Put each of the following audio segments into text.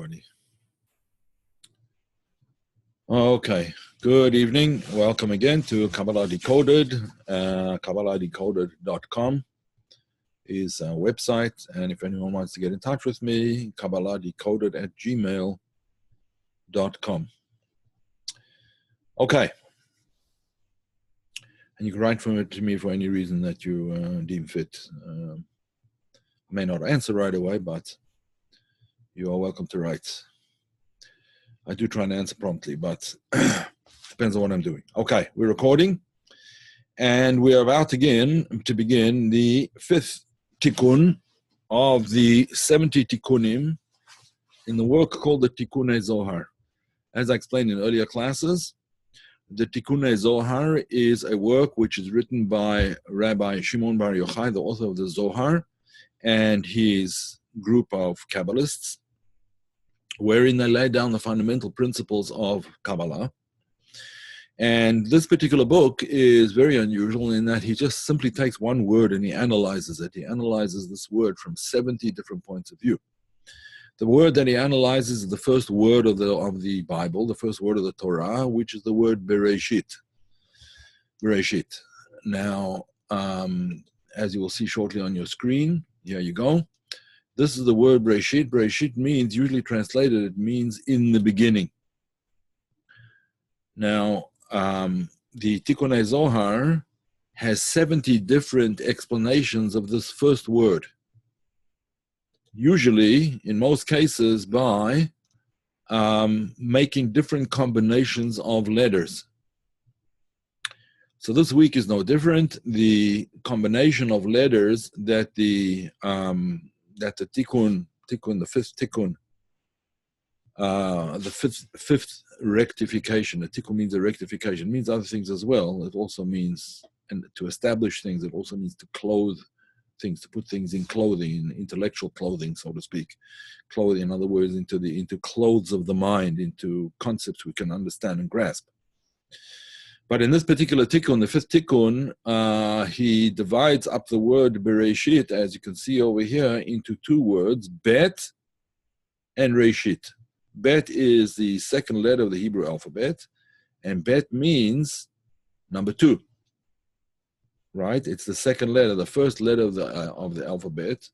everybody. Okay, good evening. Welcome again to Kabbalah Decoded. KabbalahDecoded.com is our website. And if anyone wants to get in touch with me, KabbalahDecoded@gmail.com. Okay. And you can write from it to me for any reason that you deem fit. I may not answer right away, but you are welcome to write. I do try and answer promptly, but depends on what I'm doing. Okay, we're recording, and we're about to begin the 5th tikkun of the 70 tikkunim in the work called the Tikkunei Zohar. As I explained in earlier classes, the Tikkunei Zohar is a work which is written by Rabbi Shimon Bar Yochai, the author of the Zohar, and his group of Kabbalists, wherein they lay down the fundamental principles of Kabbalah. And this particular book is very unusual in that he just simply takes one word and he analyzes it. He analyzes this word from 70 different points of view. The word that he analyzes is the first word of the Bible, the first word of the Torah, which is the word Bereshit. Bereshit. Now, as you will see shortly on your screen, here you go. This is the word Bereshit. Bereshit means, usually translated, it means in the beginning. Now, the Tikkunei Zohar has 70 different explanations of this first word. Usually, in most cases, by making different combinations of letters. So this week is no different. The combination of letters that the tikkun, the fifth rectification, a tikkun means a rectification, means other things as well. It also means, and to establish things, it also means to clothe things, to put things in clothing, in intellectual clothing, so to speak. Clothing, in other words, into clothes of the mind, into concepts we can understand and grasp. But in this particular tikkun, the 5th tikkun, he divides up the word Bereshit, as you can see over here, into two words, Bet and Reshit. Bet is the second letter of the Hebrew alphabet, and Bet means number 2. Right? It's the second letter, the first letter of the alphabet,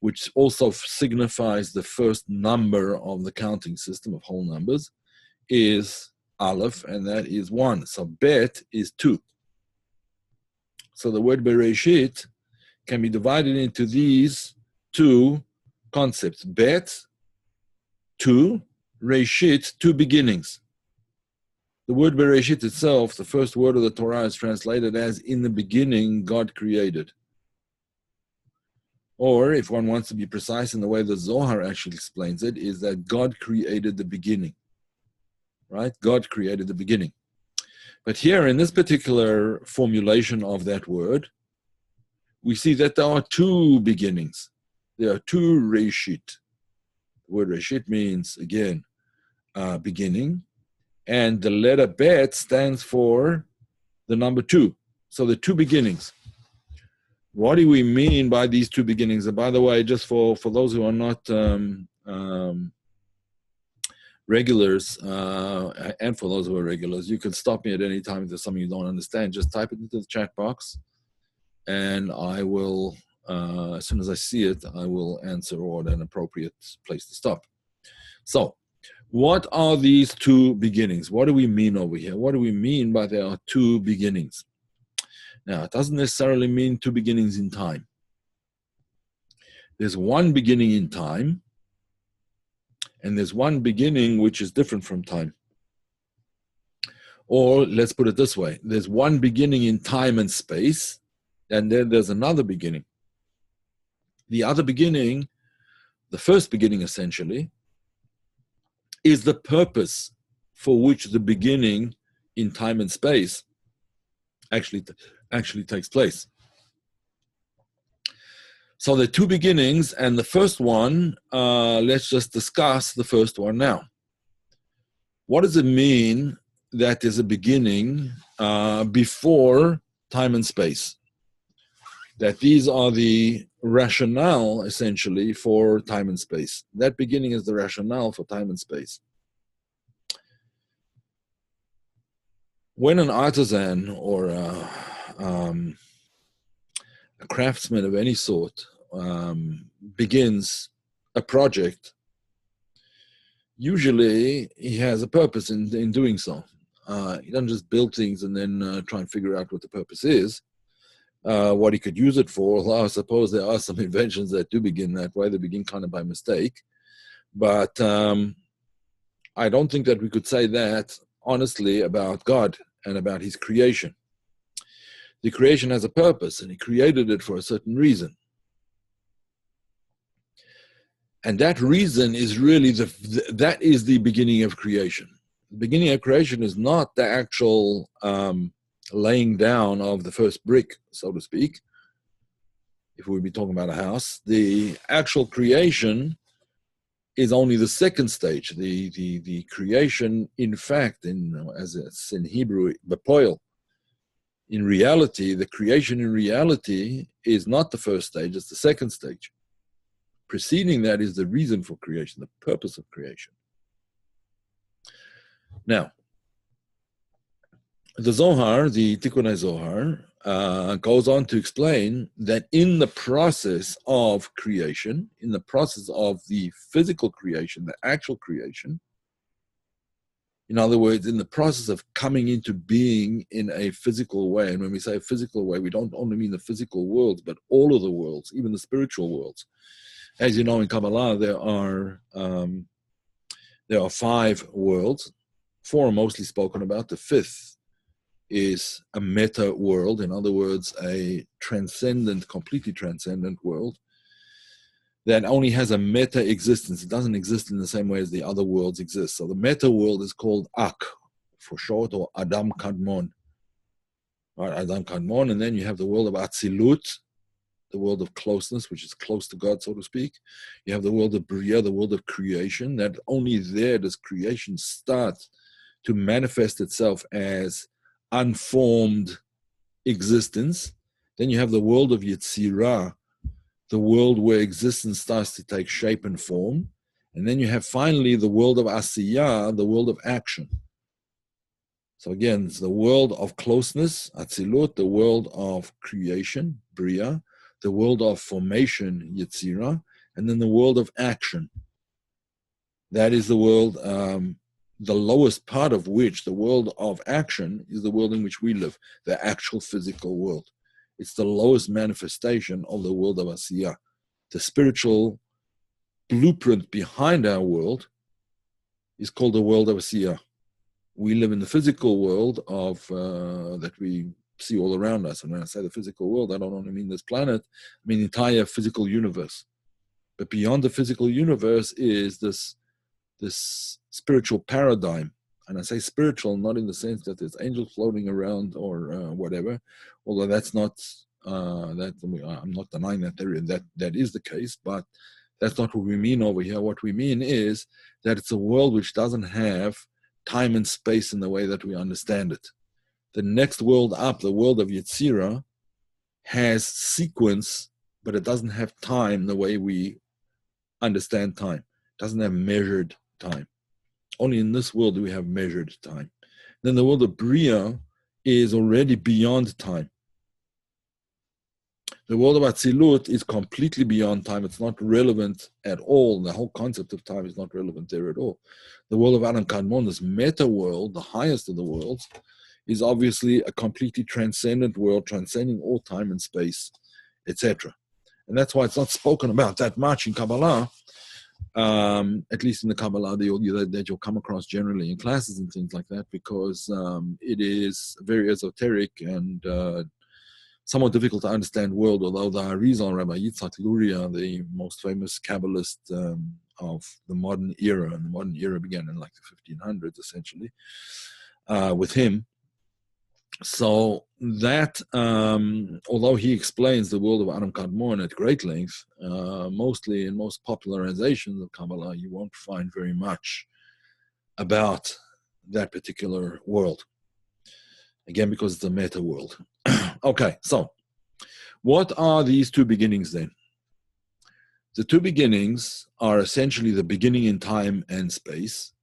which also signifies the first number of the counting system of whole numbers, is Aleph, and that is 1. So Bet is 2. So the word Bereshit can be divided into these two concepts. Bet, 2, Reshit, 2 beginnings. The word Bereshit itself, the first word of the Torah, is translated as in the beginning God created. Or if one wants to be precise in the way the Zohar actually explains it, is that God created the beginning. Right? God created the beginning. But here in this particular formulation of that word, we see that there are 2 beginnings. There are 2 Reshit. The word Reshit means, again, beginning. And the letter Bet stands for the number 2. So the 2 beginnings. What do we mean by these 2 beginnings? And by the way, just for those who are not regulars, and for those who are regulars, you can stop me at any time if there's something you don't understand. Just type it into the chat box, and I will, as soon as I see it, I will answer or at an appropriate place to stop. So, what are these 2 beginnings? What do we mean over here? What do we mean by there are 2 beginnings? Now, it doesn't necessarily mean 2 beginnings in time. There's one beginning in time, and there's one beginning which is different from time. Or let's put it this way. There's one beginning in time and space, and then there's another beginning. The other beginning, the first beginning essentially, is the purpose for which the beginning in time and space actually takes place. So there are 2 beginnings, and the first one, let's just discuss the first one now. What does it mean that there's a beginning before time and space? that these are the rationale, essentially, for time and space. That beginning is the rationale for time and space. When an artisan or a craftsman of any sort begins a project, usually he has a purpose in doing so. He doesn't just build things and then try and figure out what the purpose is. What he could use it for. Well, I suppose there are some inventions that do begin that way. They begin kind of by mistake. But I don't think that we could say that, honestly, about God and about his creation. The creation has a purpose, and he created it for a certain reason. And that reason is really that is the beginning of creation. The beginning of creation is not the actual laying down of the first brick, so to speak. If we'd be talking about a house, the actual creation is only the second stage. The creation, in fact, as it's in Hebrew, bepoil. In reality, the creation in reality is not the first stage; it's the second stage. Preceding that is the reason for creation, the purpose of creation. Now, the Zohar, the Tikkunei Zohar, goes on to explain that in the process of creation, in the process of the physical creation, the actual creation, in other words, in the process of coming into being in a physical way, and when we say a physical way, we don't only mean the physical worlds, but all of the worlds, even the spiritual worlds. As you know, in Kabbalah, there are 5 worlds. 4 are mostly spoken about. The 5th is a meta world, in other words, a transcendent, completely transcendent world that only has a meta existence. It doesn't exist in the same way as the other worlds exist. So the meta world is called Ak, for short, or Adam Kadmon. Right, Adam Kadmon, and then you have the world of Atzilut, the world of closeness, which is close to God, so to speak. You have the world of Bria, the world of creation, that only there does creation start to manifest itself as unformed existence. Then you have the world of Yetzirah, the world where existence starts to take shape and form. And then you have finally the world of Asiyah, the world of action. So again, it's the world of closeness, Atzilut, the world of creation, Bria, the world of formation, Yetzirah, and then the world of action. That is the world, the lowest part of which, the world of action, is the world in which we live, the actual physical world. It's the lowest manifestation of the world of Asiyah. The spiritual blueprint behind our world is called the world of Asiyah. We live in the physical world of that we see all around us. And when I say the physical world, I don't only mean this planet, I mean the entire physical universe. But beyond the physical universe is this spiritual paradigm. And I say spiritual, not in the sense that there's angels floating around or whatever, although that's not, I'm not denying that is the case, but that's not what we mean over here. What we mean is that it's a world which doesn't have time and space in the way that we understand it. The next world up, the world of Yetzirah, has sequence, but it doesn't have time the way we understand time. It doesn't have measured time. Only in this world do we have measured time. Then the world of Bria is already beyond time. The world of Atzilut is completely beyond time. It's not relevant at all. The whole concept of time is not relevant there at all. The world of Adam Kadmon, this meta world, the highest of the worlds, is obviously a completely transcendent world, transcending all time and space, etc. And that's why it's not spoken about that much in Kabbalah, at least in the Kabbalah that you'll come across generally in classes and things like that, because it is very esoteric and somewhat difficult to understand world, although the Arizal, Rabbi Yitzhak Luria, the most famous Kabbalist of the modern era, and the modern era began in like the 1500s, essentially, with him. So that, although he explains the world of Adam Kadmon at great length, mostly in most popularizations of Kabbalah, you won't find very much about that particular world. Again, because it's a meta world. Okay, so What are these two beginnings then? The two beginnings are essentially the beginning in time and space,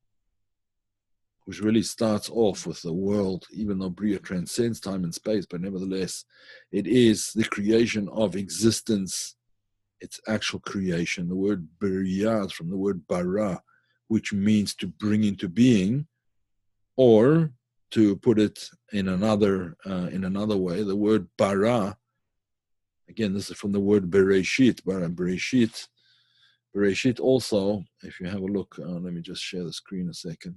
which really starts off with the world, even though Bria transcends time and space, but nevertheless, it is the creation of existence, its actual creation. The word Bria is from the word bara, which means to bring into being, or to put it in another way, the word bara, again, this is from the word bereshit, bereshit. Bereshit also, if you have a look, let me just share the screen a second.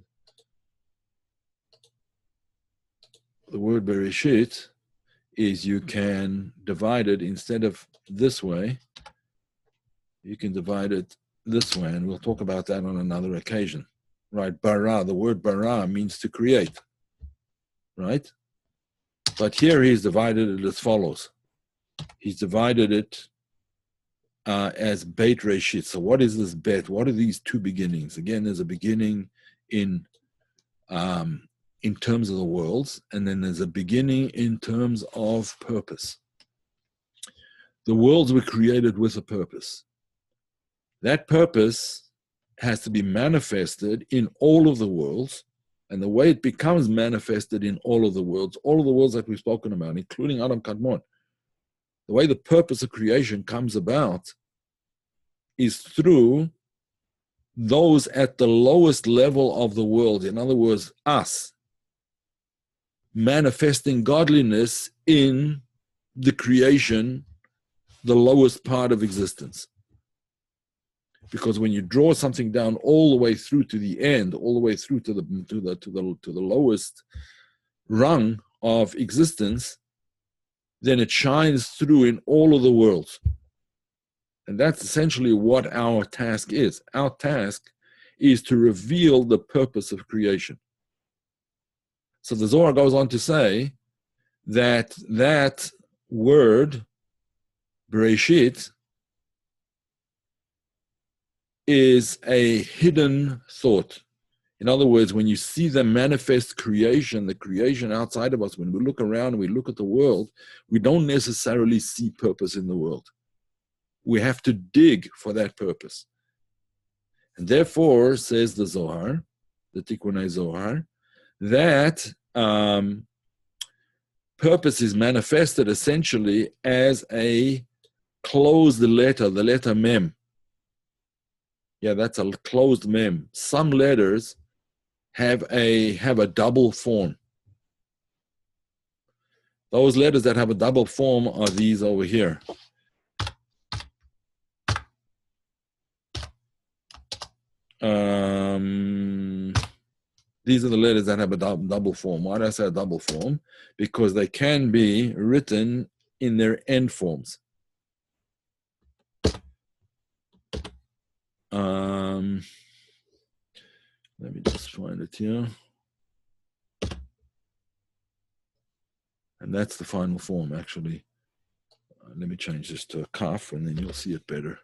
The word bereshit is, you can divide it, instead of this way, you can divide it this way, and we'll talk about that on another occasion. Right, bara, the word bara means to create, right? But here he's divided it as follows. He's divided it as Beit Reshit. So what is this Bet? What are these two beginnings? Again, there's a beginning in terms of the worlds, and then there's a beginning in terms of purpose. The worlds were created with a purpose. That purpose has to be manifested in all of the worlds, and the way it becomes manifested in all of the worlds that we've spoken about, including Adam Kadmon, the way the purpose of creation comes about is through those at the lowest level of the world, in other words, us, manifesting godliness in the creation, the lowest part of existence. Because when you draw something down all the way through to the end, all the way through to the lowest rung of existence, then it shines through in all of the worlds. And that's essentially what our task is. Our task is to reveal the purpose of creation. So the Zohar goes on to say that that word, Bereshit, is a hidden thought. In other words, when you see the manifest creation, the creation outside of us, when we look around and we look at the world, we don't necessarily see purpose in the world. We have to dig for that purpose. And therefore, says the Zohar, the Tikkunei Zohar, that purpose is manifested essentially as a closed letter, the letter Mem. Yeah, that's a closed Mem. Some letters have a double form. Those letters that have a double form are these over here. These are the letters that have a double form. Why do I say a double form? Because they can be written in their end forms. Let me just find it here. And that's the final form, actually. Let me change this to a kaf, and then you'll see it better.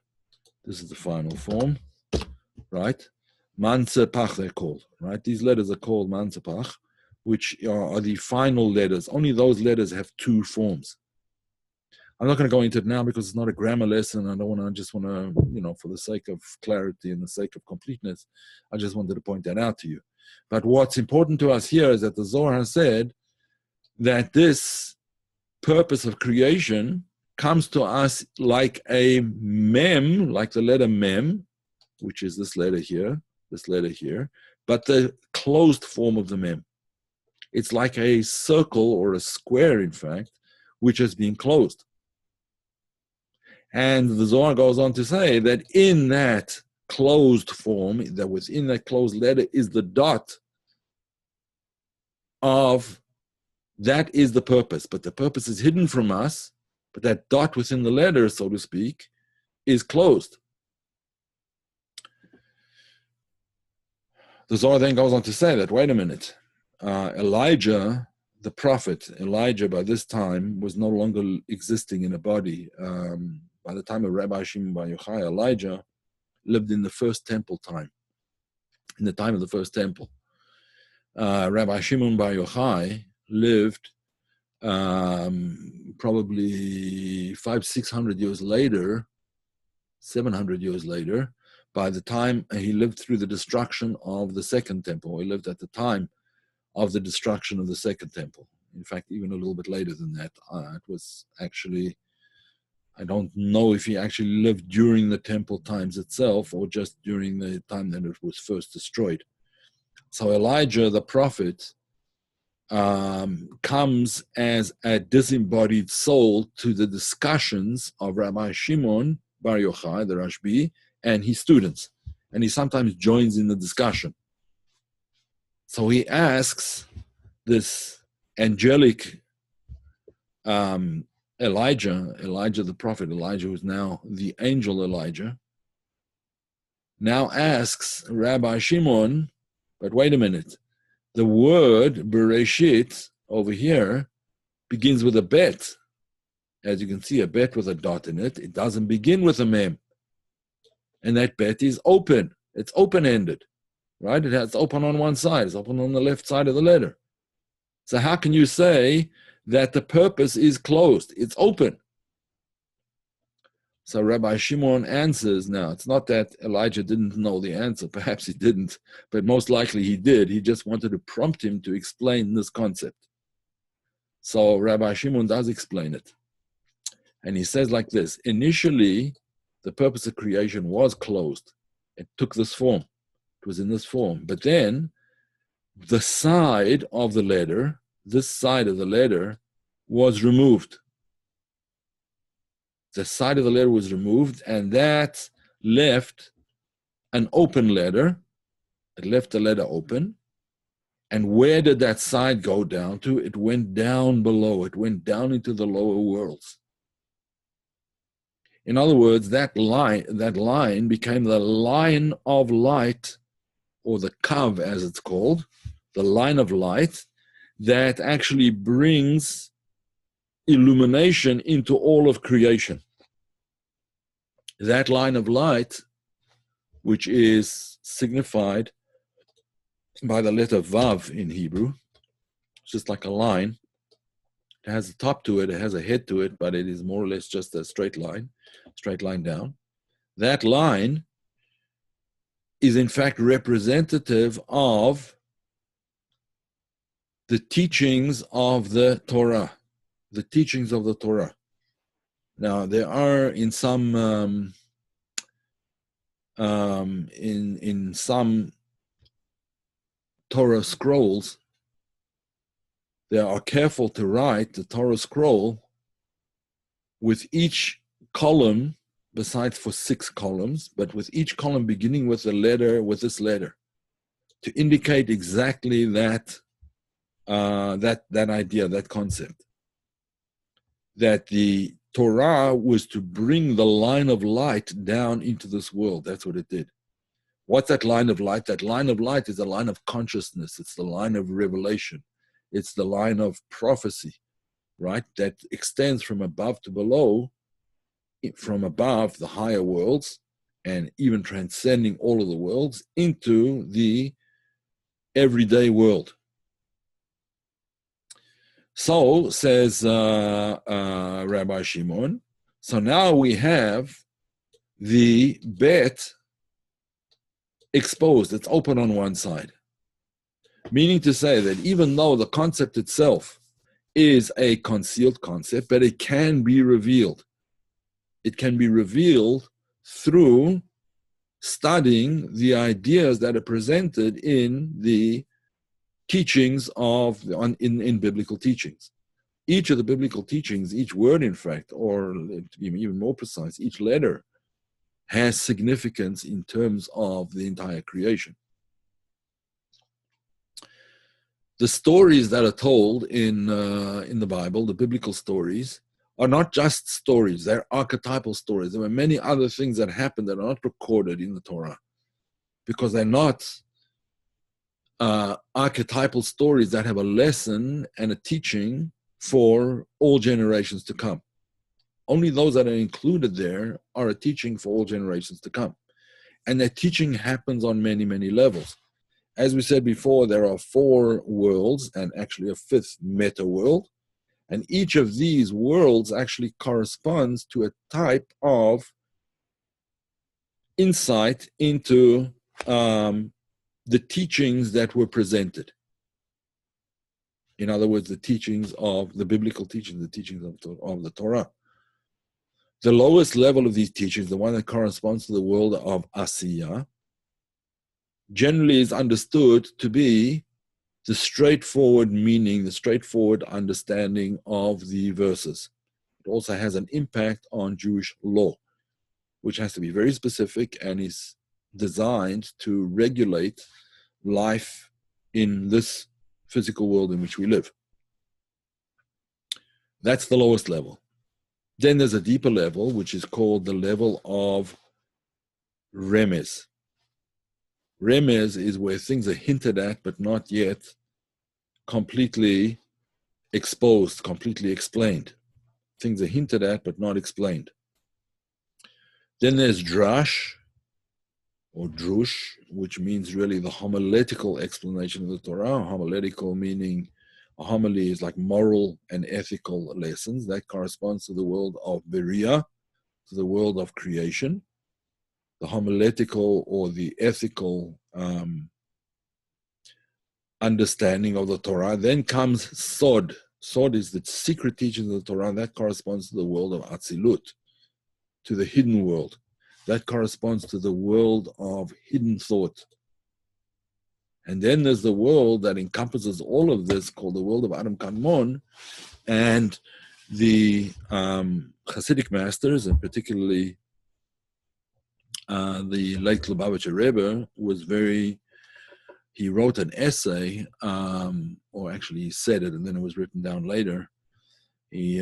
This is the final form, right? Mansepach, they're called, right? These letters are called Mansepach, which are the final letters. Only those letters have two forms. I'm not going to go into it now because it's not a grammar lesson. I just want to, for the sake of clarity and the sake of completeness, I just wanted to point that out to you. But what's important to us here is that the Zohar said that this purpose of creation comes to us like a mem, like the letter mem, which is this letter here, but the closed form of the mem. It's like a circle or a square, in fact, which has been closed. And the Zohar goes on to say that in that closed form, that within that closed letter is the dot of, that is the purpose. But the purpose is hidden from us, but that dot within the letter, so to speak, is closed. The Zohar then goes on to say that, wait a minute, Elijah, the prophet, by this time was no longer existing in a body. By the time of Rabbi Shimon Bar Yochai, Elijah lived in the first temple time, in the time of the first temple. Rabbi Shimon Bar Yochai lived probably 500-600 years later, 700 years later, by the time he lived through the destruction of the Second Temple. He lived at the time of the destruction of the Second Temple. In fact, even a little bit later than that. It was actually, I don't know if he actually lived during the temple times itself or just during the time that it was first destroyed. So Elijah, the prophet, comes as a disembodied soul to the discussions of Rabbi Shimon Bar Yochai, the Rashbi, and his students. And he sometimes joins in the discussion. So he asks this angelic Elijah the prophet, Elijah, who is now the angel Elijah, now asks Rabbi Shimon, but wait a minute, the word Bereshit over here begins with a bet. As you can see, a bet with a dot in it. It doesn't begin with a mem. And that bet is open. It's open-ended, right? It's open on one side. It's open on the left side of the letter. So how can you say that the purpose is closed? It's open. So Rabbi Shimon answers, now, it's not that Elijah didn't know the answer. Perhaps he didn't, but most likely he did. He just wanted to prompt him to explain this concept. So Rabbi Shimon does explain it. And he says like this, initially, the purpose of creation was closed. It took this form. It was in this form. But then, the side of the letter, this side of the letter, was removed. The side of the letter was removed, and that left an open letter. It left the letter open. And where did that side go down to? It went down below. It went down into the lower worlds. In other words, that line became the line of light, or the kav as it's called, the line of light that actually brings illumination into all of creation. That line of light, which is signified by the letter Vav in Hebrew, it's just like a line. It has a top to it, it has a head to it, but it is more or less just a straight line down. That line is in fact representative of the teachings of the Torah. The teachings of the Torah. Now, there are in some in some Torah scrolls, they are careful to write the Torah scroll with each column, besides for 6 columns, but with each column beginning with a letter, with this letter, to indicate exactly that that idea, that concept, that the Torah was to bring the line of light down into this world. That's what it did. What's that line of light? That line of light is a line of consciousness. It's the line of revelation. It's the line of prophecy, right? That extends from above to below, from above the higher worlds, and even transcending all of the worlds into the everyday world. So, says Rabbi Shimon, so now we have the bet exposed. It's open on one side. Meaning to say that even though the concept itself is a concealed concept, but it can be revealed. It can be revealed through studying the ideas that are presented in the teachings in biblical teachings. Each of the biblical teachings, each word in fact, or to be even more precise, each letter has significance in terms of the entire creation. The stories that are told in the Bible, the biblical stories, are not just stories, they're archetypal stories. There were many other things that happened that are not recorded in the Torah because they're not archetypal stories that have a lesson and a teaching for all generations to come. Only those that are included there are a teaching for all generations to come. And that teaching happens on many, many levels. As we said before, there are 4 worlds and actually a 5th meta world. And each of these worlds actually corresponds to a type of insight into the teachings that were presented. In other words, the teachings of the biblical teachings, the teachings of the Torah. The lowest level of these teachings, the one that corresponds to the world of Asiya, generally is understood to be the straightforward meaning, the straightforward understanding of the verses. It also has an impact on Jewish law, which has to be very specific and is designed to regulate life in this physical world in which we live. That's the lowest level. Then there's a deeper level, which is called the level of remez. Remez is where things are hinted at, but not yet completely exposed, completely explained. Things are hinted at, but not explained. Then there's drash, or drush, which means really the homiletical explanation of the Torah. Homiletical meaning a homily is like moral and ethical lessons. That corresponds to the world of Beriah, to the world of creation. The homiletical or the ethical understanding of the Torah. Then comes Sod. Sod is the secret teachings of the Torah. That corresponds to the world of Atzilut, to the hidden world. That corresponds to the world of hidden thought. And then there's the world that encompasses all of this, called the world of Adam Kadmon, and the Hasidic masters, and particularly the late Lubavitcher Rebbe, he wrote an essay, or actually he said it, and then it was written down later. He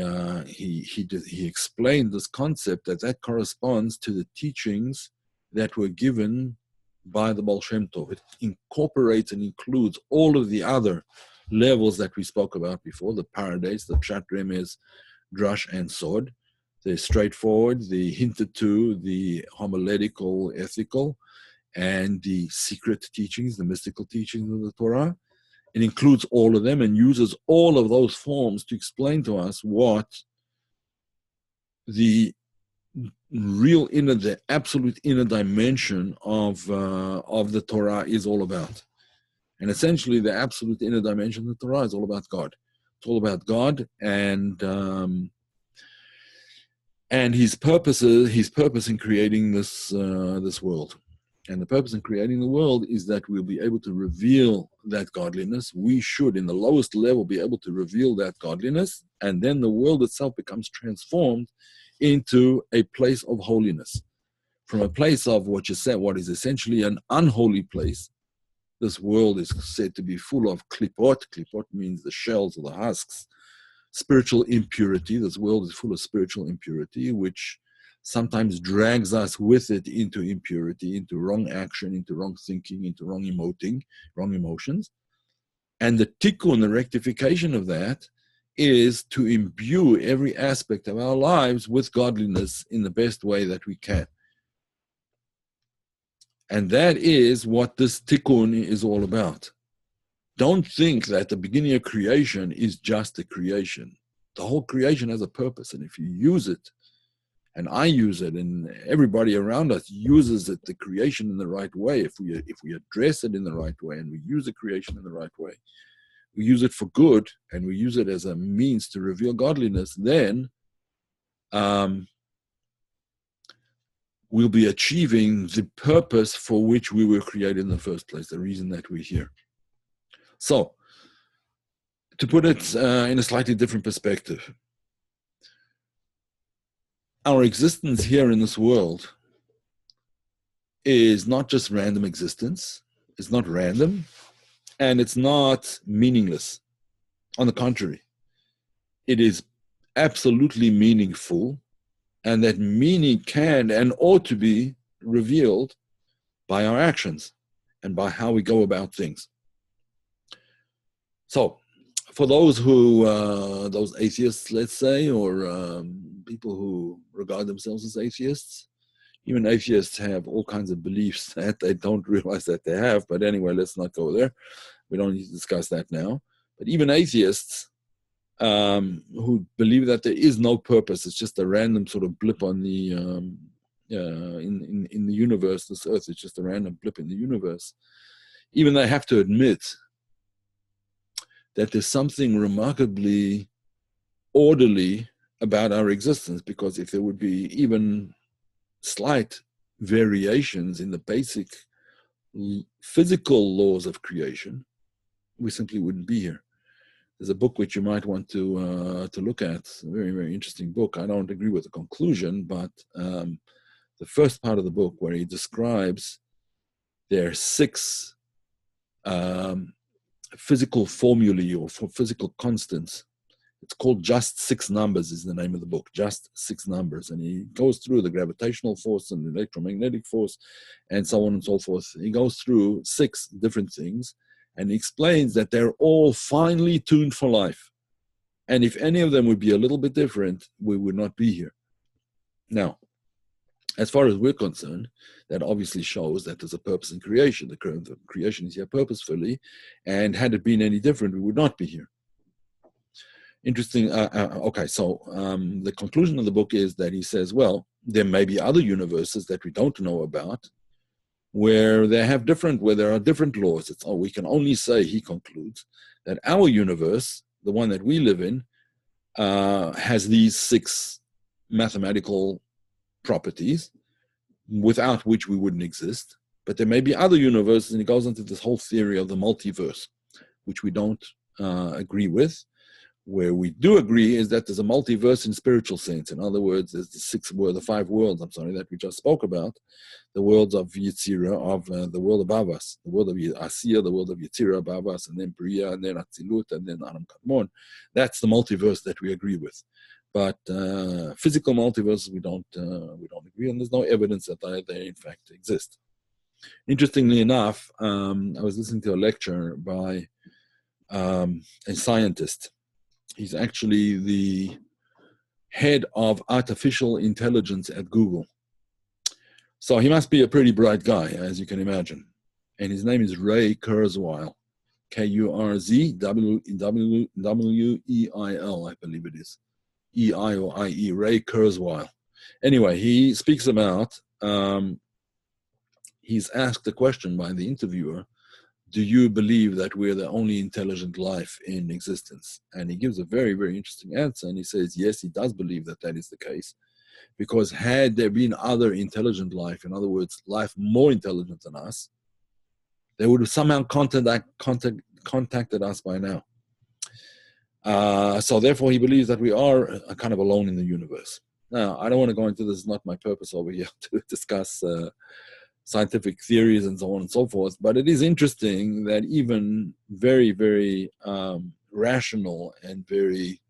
explained this concept that corresponds to the teachings that were given by the Baal Shem Tov. It incorporates and includes all of the other levels that we spoke about before, the paradise, the Pshat, Remez, Drush, and Sod. The straightforward, the hinted to, the homiletical, ethical, and the secret teachings, the mystical teachings of the Torah. It includes all of them and uses all of those forms to explain to us what the real inner, the absolute inner dimension of the Torah is all about. And essentially, the absolute inner dimension of the Torah is all about God. It's all about God and His purpose in creating this world. And the purpose in creating the world is that we'll be able to reveal that godliness. We should, in the lowest level, be able to reveal that godliness, and then the world itself becomes transformed into a place of holiness. From a place of what is essentially an unholy place, this world is said to be full of klipot. Klipot means the shells or the husks. Spiritual impurity. This world is full of spiritual impurity, which sometimes drags us with it into impurity, into wrong action, into wrong thinking, into wrong emotions. And the tikkun, the rectification of that, is to imbue every aspect of our lives with godliness in the best way that we can. And that is what this tikkun is all about. Don't think that the beginning of creation is just a creation. The whole creation has a purpose, and if you use it, and I use it, and everybody around us uses it, the creation in the right way, if we address it in the right way, and we use the creation in the right way, we use it for good, and we use it as a means to reveal godliness, then we'll be achieving the purpose for which we were created in the first place, the reason that we're here. So, to put it in a slightly different perspective, our existence here in this world is not just random existence. It's not random, and it's not meaningless. On the contrary, it is absolutely meaningful, and that meaning can and ought to be revealed by our actions and by how we go about things. So, for those atheists, let's say, or people who regard themselves as atheists, even atheists have all kinds of beliefs that they don't realize that they have. But anyway, let's not go there. We don't need to discuss that now. But even atheists who believe that there is no purpose. It's just a random sort of blip on the in the universe. This Earth is just a random blip in the universe. Even they have to admit that there's something remarkably orderly about our existence, because if there would be even slight variations in the basic physical laws of creation, we simply wouldn't be here. There's a book which you might want to look at. It's a very, very interesting book. I don't agree with the conclusion, but the first part of the book, where he describes there are 6 physical formulae or physical constants. It's called Just 6 Numbers is the name of the book, Just 6 Numbers. And he goes through the gravitational force and the electromagnetic force and so on and so forth. He goes through 6 different things, and he explains that they're all finely tuned for life. And if any of them would be a little bit different, we would not be here. Now, as far as we're concerned, that obviously shows that there's a purpose in creation. The creation is here purposefully, and had it been any different, we would not be here. Interesting. Okay, so the conclusion of the book is that he says, well, there may be other universes that we don't know about, where there are different laws. We can only say, he concludes, that our universe, the one that we live in, has these 6 mathematical properties, without which we wouldn't exist. But there may be other universes, and he goes into this whole theory of the multiverse, which we don't agree with. Where we do agree is that there's a multiverse in spiritual sense. In other words, there's the 5 worlds, that we just spoke about, the worlds of Yetzirah, of the world above us, the world of Asiya, the world of Yetzirah above us, and then Bria, and then Atzilut, and then Adam Kadmon. That's the multiverse that we agree with. But physical multiverses we don't agree on. There's no evidence that they in fact exist. Interestingly enough, I was listening to a lecture by a scientist. He's actually the head of artificial intelligence at Google. So he must be a pretty bright guy, as you can imagine. And his name is Ray Kurzweil, Kurzweil, I believe it is. E-I or I-E, Ray Kurzweil. Anyway, he speaks about, he's asked a question by the interviewer, do you believe that we're the only intelligent life in existence? And he gives a very, very interesting answer. And he says, yes, he does believe that is the case. Because had there been other intelligent life, in other words, life more intelligent than us, they would have somehow contacted us by now. So therefore, he believes that we are kind of alone in the universe. Now, I don't want to go into this. It's not my purpose over here to discuss scientific theories and so on and so forth. But it is interesting that even very, very rational and very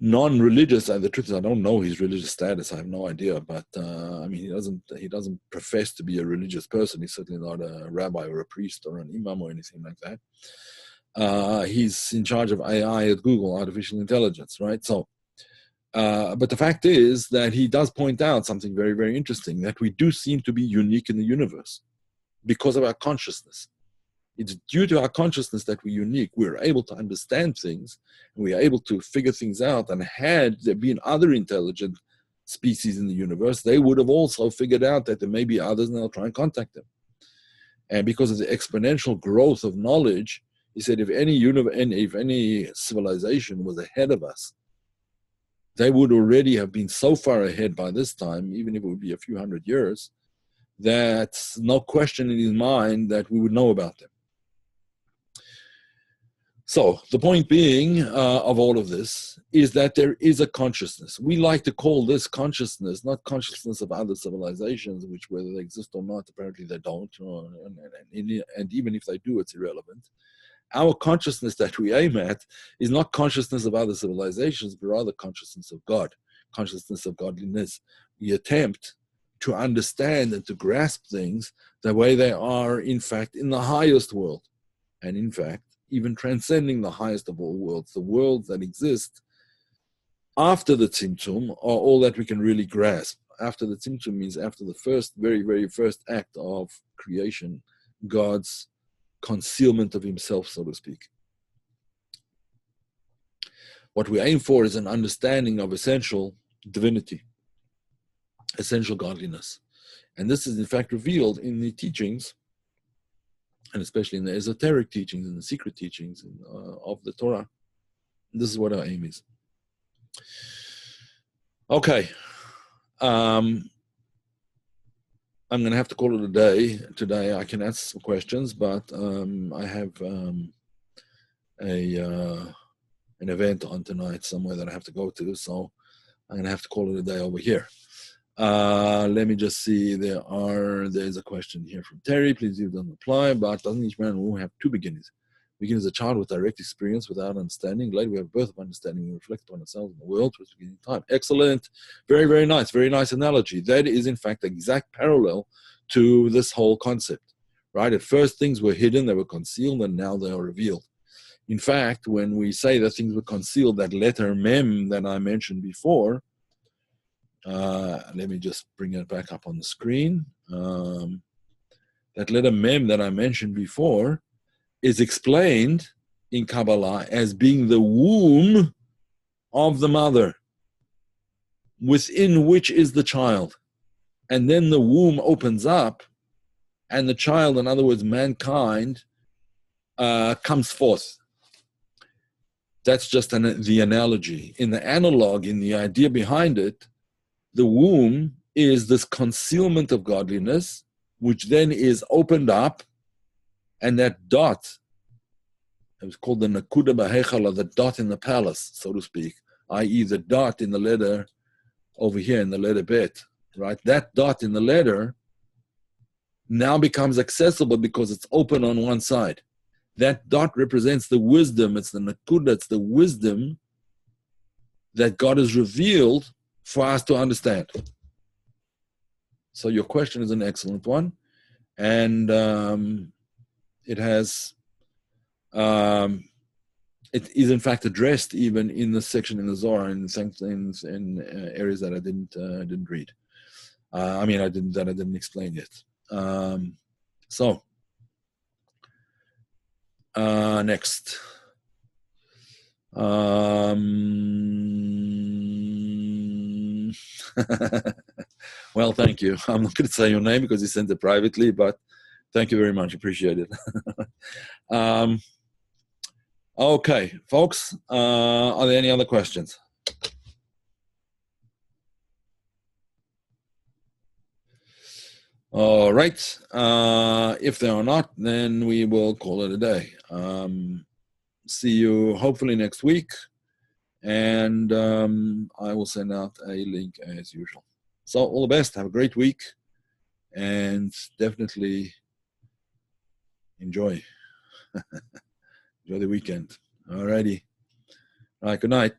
non-religious, and the truth is I don't know his religious status, I have no idea, but he doesn't profess to be a religious person. He's certainly not a rabbi or a priest or an imam or anything like that. He's in charge of AI at Google, artificial intelligence, right? So but the fact is that he does point out something very, very interesting, that we do seem to be unique in the universe because of our consciousness. It's due to our consciousness that we're unique. We're able to understand things, and we are able to figure things out. And had there been other intelligent species in the universe, they would have also figured out that there may be others, and they'll try and contact them. And because of the exponential growth of knowledge, he said, if any civilization was ahead of us, they would already have been so far ahead by this time, even if it would be a few hundred years, that no question in his mind that we would know about them. So the point being of all of this is that there is a consciousness. We like to call this consciousness, not consciousness of other civilizations, which whether they exist or not, apparently they don't, and even if they do, it's irrelevant. Our consciousness that we aim at is not consciousness of other civilizations, but rather consciousness of God, consciousness of godliness. We attempt to understand and to grasp things the way they are, in fact, in the highest world. And in fact, even transcending the highest of all worlds, the worlds that exist after the Tzimtzum are all that we can really grasp. After the Tzimtzum means after the first, very, very first act of creation, God's concealment of himself, so to speak. What we aim for is an understanding of essential divinity, essential godliness. And this is in fact revealed in the teachings, and especially in the esoteric teachings and the secret teachings of the Torah. This is what our aim is. Okay. I'm going to have to call it a day. Today I can answer some questions, but I have an event on tonight somewhere that I have to go to, so I'm going to have to call it a day over here. Let me just see. There's a question here from Terry. Please leave the reply. But doesn't each man who have two beginnings? Begin as a child with direct experience without understanding. Later we have birth of understanding. We reflect on ourselves in the world towards the beginning of time. Excellent. Very, very nice. Very nice analogy. That is in fact the exact parallel to this whole concept. Right? At first things were hidden, they were concealed, and now they are revealed. In fact, when we say that things were concealed, that letter mem that I mentioned before, let me just bring it back up on the screen. That letter mem that I mentioned before is explained in Kabbalah as being the womb of the mother, within which is the child. And then the womb opens up, and the child, in other words, mankind, comes forth. That's just the analogy. In the analog, in the idea behind it, the womb is this concealment of godliness, which then is opened up, and that dot, it was called the Nakuda Bahechala, the dot in the palace, so to speak, i.e. the dot in the letter over here in the letter Bet, right? That dot in the letter now becomes accessible because it's open on one side. That dot represents the wisdom. It's the Nakuda, it's the wisdom that God has revealed for us to understand. So your question is an excellent one. And it is in fact addressed even in the section in the Zohar in areas that I didn't read. I didn't explain yet. Next. Well, thank you. I'm not going to say your name because you sent it privately, but thank you very much. Appreciate it. Okay, folks, are there any other questions? All right. If there are not, then we will call it a day. See you hopefully next week. And I will send out a link as usual. So all the best. Have a great week. And definitely enjoy. Enjoy the weekend. All righty. All right. Good night.